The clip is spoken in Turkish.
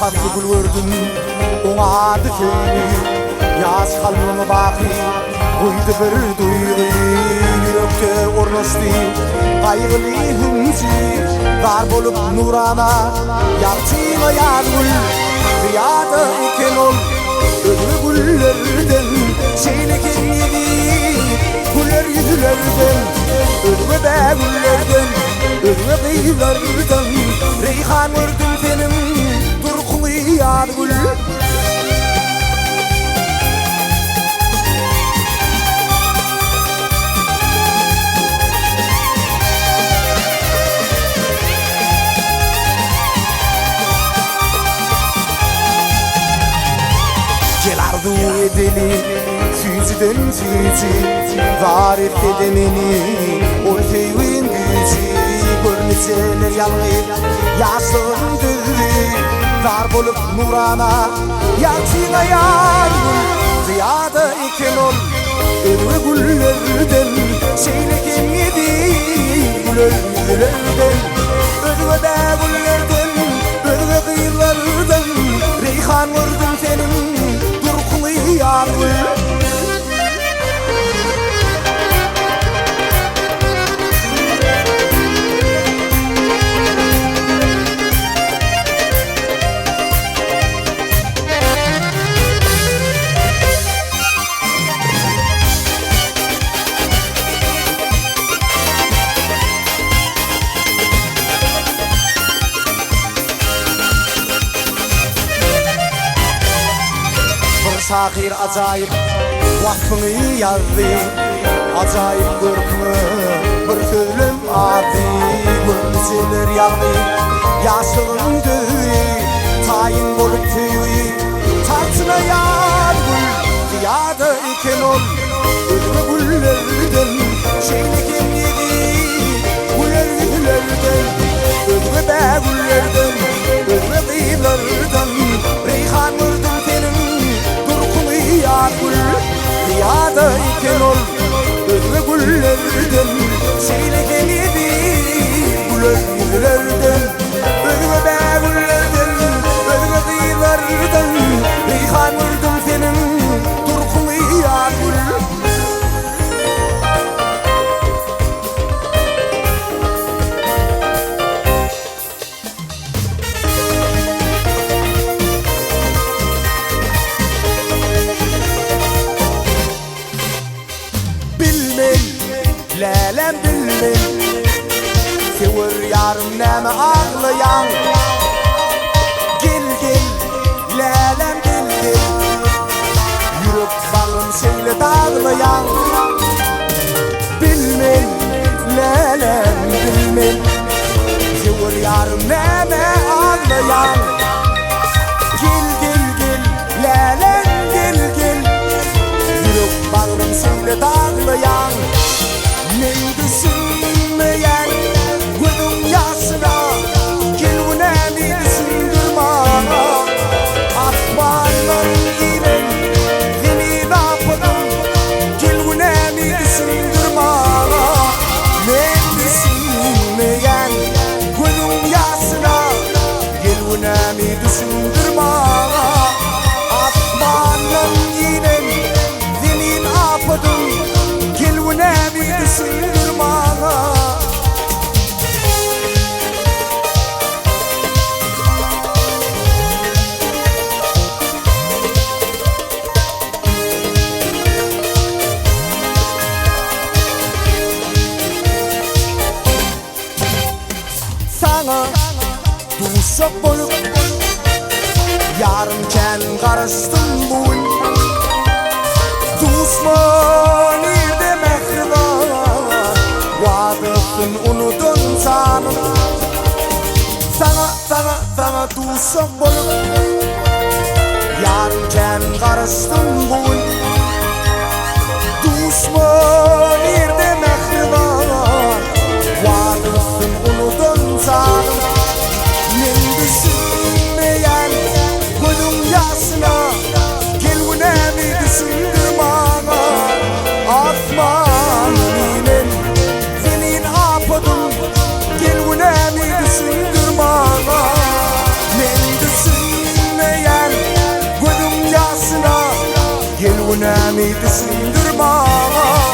tatlı gül gördüm ona adı seni yaz kalbime baki uydu bir duygu yürekte ornaştı kaygılı hünci var bolup nurana yakçıma yargül rüyada iken ol ödü güllerden şeyleken yedi güller yüzlerden ödü be güllerden ödü kıyılardan reyhan gördüm senin durkulu yargül Gelardı edeli Füzüden füzü Var etti beni Ol feyvin gücü Görmüşseler yalgı Yaşlığın düğü Var bolup nurana Yakçına yargı Ziyada iken ol Ölü güllerden Şeyleken yedi Güller yüzlerden Ölü de güllerden Ölü kıyılardan Reyhan gördüm senin yargı Sakir acayip vakfını yazdı Acayip görkümü bir söylem adı Görmüşseler yalgı yaşlığın düğü Tayin bolup tüyü tartına yargı Ziyada iken ol ölü güllerden Şeyleken yedi güller yüzlerden Ölü be güllerden ölü kıyılardan Reyhan gördüm senin Rüyada iken ol Ölü güllerden Şeyleken yedi Güller yüzlerden Ölü be güllerden Ölü kıyılardan Reyhan gördüm senin Durkulu yargül Lelem bilmem Sever yarım neme ağlayan Gel gel lelem bilmem Yürüp bağım söyle dağlayan Bilmem lelem bilmem Sever yarım neme ağlayan Gel gel gel lelem gel gel Yürüp bağım söyle dağlayan Men düşünmeyen gözüm yaşına Kelvunemi düşündürmana Asmanın inen Seni napıdım Kelvunemi düşündürmana Men düşünmeyen gözüm yaşına Kelvunemi düşündürmana Asmanın inen Seni napıdım Kelvunemi düşündür bana Sana duşak bolup yarımken karıştım bugün Düşman irde mehriban Vadıfın unutun canım Sana duşak bolup yarımken karıştım bugün Düşman irde mehriban Vadıfın unutun canım Men düşünmeyen gözüm yaşına Kelvunemi düşündür bana Asmanın inen Senin apıdım Kelvunemi düşündür bana Men düşün düşündür bana.